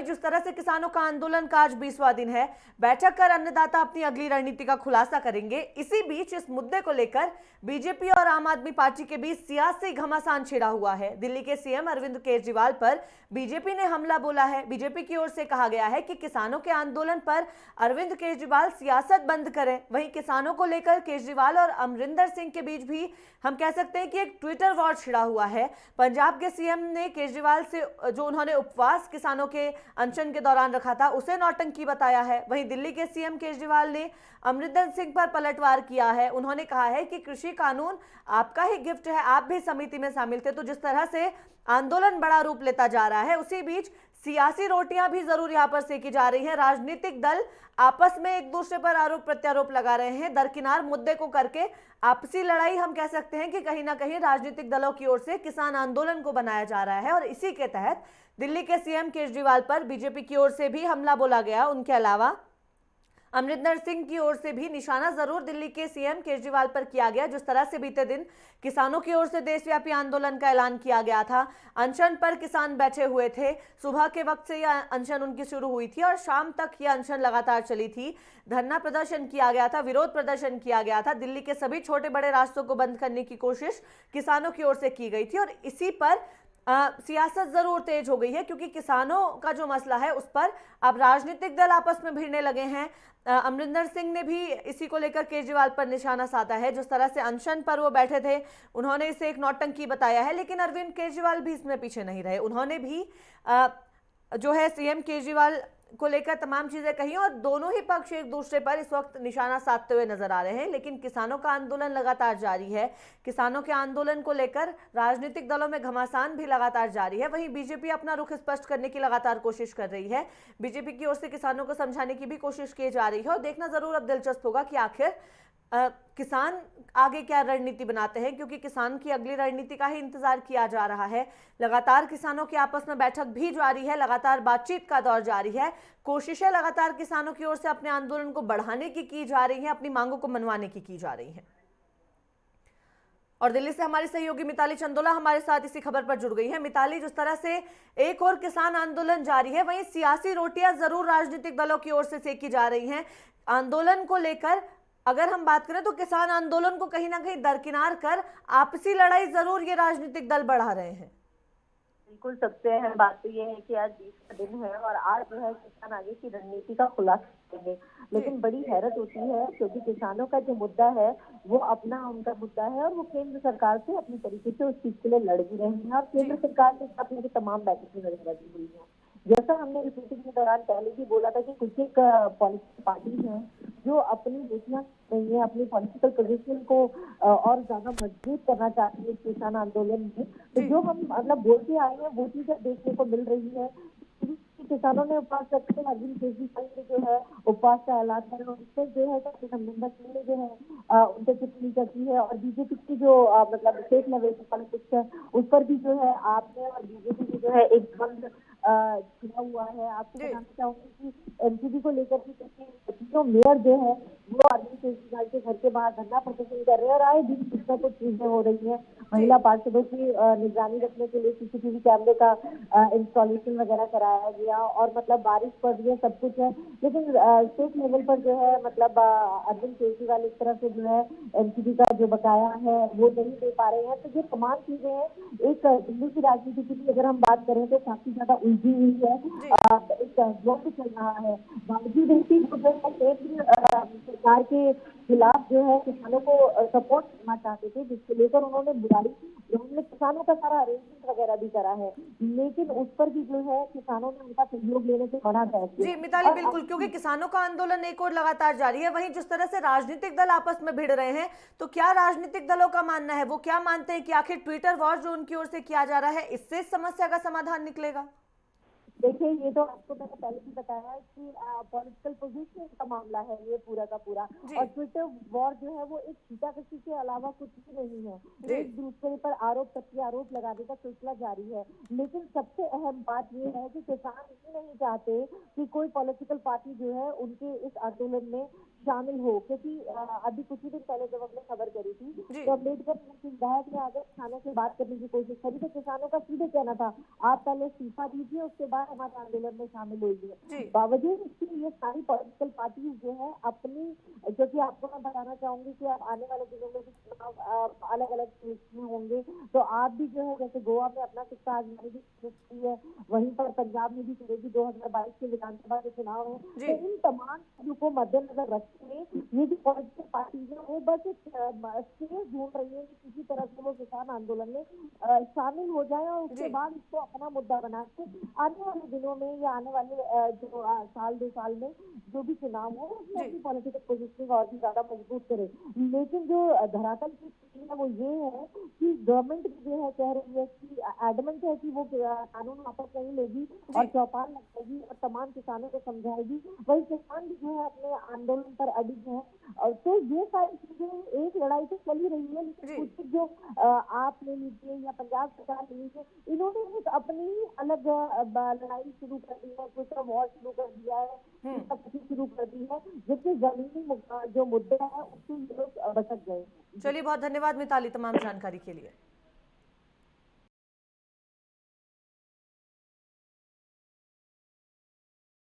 वहीं जिस तरह से किसानों का आंदोलन का आज 20वां दिन है, बैठक कर अन्नदाता अपनी अगली रणनीति का खुलासा करेंगे। इसी बीच इस मुद्दे को लेकर बीजेपी और आम आदमी पार्टी के बीच सियासी घमासान छिड़ा हुआ है। दिल्ली के सीएम अरविंद केजरीवाल पर बीजेपी ने हमला बोला है। बीजेपी की ओर से कहा गया है कि किसानों के आंदोलन पर अरविंद केजरीवाल सियासत बंद करें। वहीं किसानों को लेकर केजरीवाल और अमरिंदर सिंह के बीच भी हम कह सकते हैं कि एक ट्विटर वॉर छिड़ा हुआ है। पंजाब के सीएम ने केजरीवाल से जो उन्होंने उपवास किसानों के अनशन के दौरान रखा था उसे नौटंकी बताया है। वहीं दिल्ली के सीएम केजरीवाल ने अमरिंदर सिंह पर पलटवार किया है। उन्होंने कहा है कि कृषि कानून आपका ही गिफ्ट है, आप भी समिति में शामिल थे। तो जिस तरह से आंदोलन बड़ा रूप लेता जा रहा है, उसी बीच सियासी रोटियां भी जरूर यहां पर सेकी जा रही हैं। राजनीतिक दल आपस में एक दूसरे पर आरोप प्रत्यारोप लगा रहे हैं। दरकिनार मुद्दे को करके आपसी लड़ाई हम कह सकते हैं कि कहीं ना कहीं राजनीतिक दलों की ओर से किसान आंदोलन को बनाया जा रहा है। और इसी के तहत दिल्ली के सीएम केजरीवाल पर बीजेपी की ओर से भी हमला बोला गया। उनके अलावा अमरिंदर सिंह की ओर से भी निशाना जरूर दिल्ली के सीएम केजरीवाल पर किया गया। जिस तरह से बीते दिन किसानों की ओर से देशव्यापी आंदोलन का ऐलान किया गया था, अनशन पर किसान बैठे हुए थे। सुबह के वक्त से यह अनशन उनकी शुरू हुई थी और शाम तक यह अनशन लगातार चली थी। धरना प्रदर्शन किया गया था, विरोध प्रदर्शन किया गया था। दिल्ली के सभी छोटे बड़े रास्तों को बंद करने की कोशिश किसानों की ओर से की गई थी। और इसी पर सियासत जरूर तेज हो गई है, क्योंकि किसानों का जो मसला है उस पर अब राजनीतिक दल आपस में भिड़ने लगे हैं। अमरिंदर सिंह ने भी इसी को लेकर केजरीवाल पर निशाना साधा है। जिस तरह से अनशन पर वो बैठे थे, उन्होंने इसे एक नौटंकी बताया है। लेकिन अरविंद केजरीवाल भी इसमें पीछे नहीं रहे। उन्होंने भी जो है सीएम केजरीवाल को लेकर तमाम चीजें कही और दोनों ही पक्ष एक दूसरे पर इस वक्त निशाना साधते हुए नजर आ रहे हैं। लेकिन किसानों का आंदोलन लगातार जारी है। किसानों के आंदोलन को लेकर राजनीतिक दलों में घमासान भी लगातार जारी है। वहीं बीजेपी अपना रुख स्पष्ट करने की लगातार कोशिश कर रही है। बीजेपी की ओर से किसानों को समझाने की भी कोशिश की जा रही है और देखना जरूर अब दिलचस्प होगा कि आखिर किसान आगे क्या रणनीति बनाते हैं, क्योंकि किसान की अगली रणनीति का ही इंतजार किया जा रहा है। लगातार किसानों की आपस में बैठक भी जारी है, लगातार बातचीत का दौर जारी है। कोशिशें लगातार किसानों की ओर से अपने आंदोलन को बढ़ाने की जा रही हैं, अपनी मांगों को मनवाने की जा रही हैं। और दिल्ली से हमारी सहयोगी मिताली चंदोला हमारे साथ इसी खबर पर जुड़ गई है। मिताली, जिस तरह से एक और किसान आंदोलन जारी है, वहीं सियासी रोटियां जरूर राजनीतिक दलों की ओर से सेकी जा रही हैं। आंदोलन को लेकर अगर हम बात करें तो किसान आंदोलन को कहीं ना कहीं दरकिनार कर आपसी लड़ाई जरूर ये राजनीतिक दल बढ़ा रहे हैं। बिल्कुल, सबसे अहम बात तो ये है कि आज 20 का दिन है और आज जो है किसान आगे की रणनीति का खुलासा करेंगे। लेकिन बड़ी हैरत होती है, क्योंकि किसानों का जो मुद्दा है वो अपना उनका मुद्दा है और वो केंद्र सरकार से अपनी तरीके से उस चीज के लिए लड़ भी रहे हैं और केंद्र सरकार के साथ में तमाम बैठकें लगी हुई है। जैसा हमने रिपोर्टिंग के दौरान पहले भी बोला था कि कुछ एक पॉलिटिकल पार्टी हैं जो अपनी नीतियां नहीं है, अपनी पॉलिटिकल पोजीशन को और ज्यादा मजबूत करना चाहती है किसान आंदोलन में। तो जो हम मतलब बोलते आए हैं वो चीजें देखने को मिल रही है। किसानों ने उपवास रखते हैं, अरविंद केजरीवाल ने जो है उपवास का ऐलान करा और उससे जो है कैप्टन अमरिंदर सिंह ने जो है उनसे टिप्पणी की है और बीजेपी की जो मतलब स्टेट लेवल की पॉलिटिक्स है उस पर भी जो है आपने और बीजेपी की जो है एक द्वंद छिड़ा हुआ है। आपको बताना चाहूंगी कि एमसीडी को लेकर के तीनों मेयर जो है वो अरविंद केजरीवाल के घर के बाहर धरना प्रदर्शन कर रहे हैं और आए दिन कुछ ना कुछ चीजें हो रही है। महिला पार्षदों की निगरानी रखने के लिए सीसीटीवी कैमरे का इंस्टॉलेशन वगैरह कराया गया और मतलब बारिश पड़ रही है, सब कुछ है। लेकिन स्टेट लेवल पर जो है मतलब अरविंद केजरीवाल इस तरह से जो है एमसीडी का जो बकाया है वो नहीं दे पा रहे हैं। तो ये तमाम चीजें हैं। एक दिल्ली की राजनीति की भी अगर हम बात करें तो काफी ज्यादा उलझी हुई है, एक द्वंद चल रहा है। बावजूद इसके केंद्र सरकार के खिलाफ जो है किसानों को सपोर्ट करना चाहते थे, जिसको लेकर उन्होंने उन्होंने किसानों का सारा अरेंजमेंट वगैरह भी करा है, लेकिन उस पर भी जो है किसानों ने उनका सहयोग लेने से मना कर दिया। जी मिताली, बिल्कुल, क्योंकि किसानों का आंदोलन एक और लगातार जारी है। वहीं जिस तरह से राजनीतिक दल आपस में भिड़ रहे हैं, तो क्या राजनीतिक दलों का मानना है, वो क्या मानते हैं कि आखिर ट्विटर वॉर जो उनकी ओर से किया जा रहा है इससे इस समस्या का समाधान निकलेगा? देखिए, ये तो आपको मैंने पहले भी बताया कि पॉलिटिकल पोजीशन का मामला है ये पूरा का पूरा, और ट्विटर वॉर जो है वो एक छीटाकशी के अलावा कुछ भी नहीं है। एक दूसरे पर आरोप प्रत्यारोप लगाने का सिलसिला जारी है। लेकिन सबसे अहम बात ये है कि किसान ये नहीं चाहते कि कोई पॉलिटिकल पार्टी जो है उनके इस आंदोलन में शामिल हो, क्योंकि अभी कुछ ही दिन पहले जब हमने खबर करी थी तो अम्बेडकर विधायक ने अगर किसानों से बात करने की कोशिश करी तो किसानों का सीधे कहना था, आप पहले इस्तीफा दीजिए, उसके बाद हमारे आंदोलन में शामिल हुई जी। है। बावजूद इसके ये सारी पॉलिटिकल पार्टीज जो है अपनी, जो कि आपको मैं बताना चाहूंगी कि अब आने वाले दिनों में भी चुनाव अलग अलग स्टेट्स में होंगे, तो आप भी जो है जैसे गोवा में अपना सिक्का आजमाने की कोशिश की है, वहीं पर पंजाब में भी करेगी 2022 के विधानसभा के चुनाव है। जी। तो इन तमाम चीजों को मद्देनजर रखते हुए ये जो पॉलिटिकल पार्टीज है वो बस एक स्टेज ढूंढ रही है कि किसी तरह से वो किसान आंदोलन में शामिल हो जाए और उसके जी। बाद इसको अपना मुद्दा बना के आने वाले दिनों में या आने वाले जो साल 2 साल में जो भी चुनाव हो उसमें जी। अपनी पॉलिटिकल पोजिशनिंग और भी ज्यादा मजबूत करे। लेकिन जो धरातल की स्थिति है वो ये है कि गवर्नमेंट जो है कह रही है कि एडमेंट है कि वो कानून वापस नहीं लेगी और जी। चौपाल लगाएगी और तमाम किसानों को समझाएगी। वही किसान भी जो है अपने आंदोलन पर अडिग है। तो ये सारी चीजें, एक लड़ाई तो चल ही रही है, लेकिन जी। कुछ जो आप ले लीजिए या पंजाब सरकार ले लीजिए, इन्होंने एक अपनी अलग लड़ाई शुरू कर दी है, कुछ वॉर शुरू कर दिया है, कुछ शुरू कर दी है, जिससे जमीनी जो मुद्दे हैं उससे ये लोग भटक गए। चलिए, बहुत धन्यवाद मिताली तमाम जानकारी के लिए।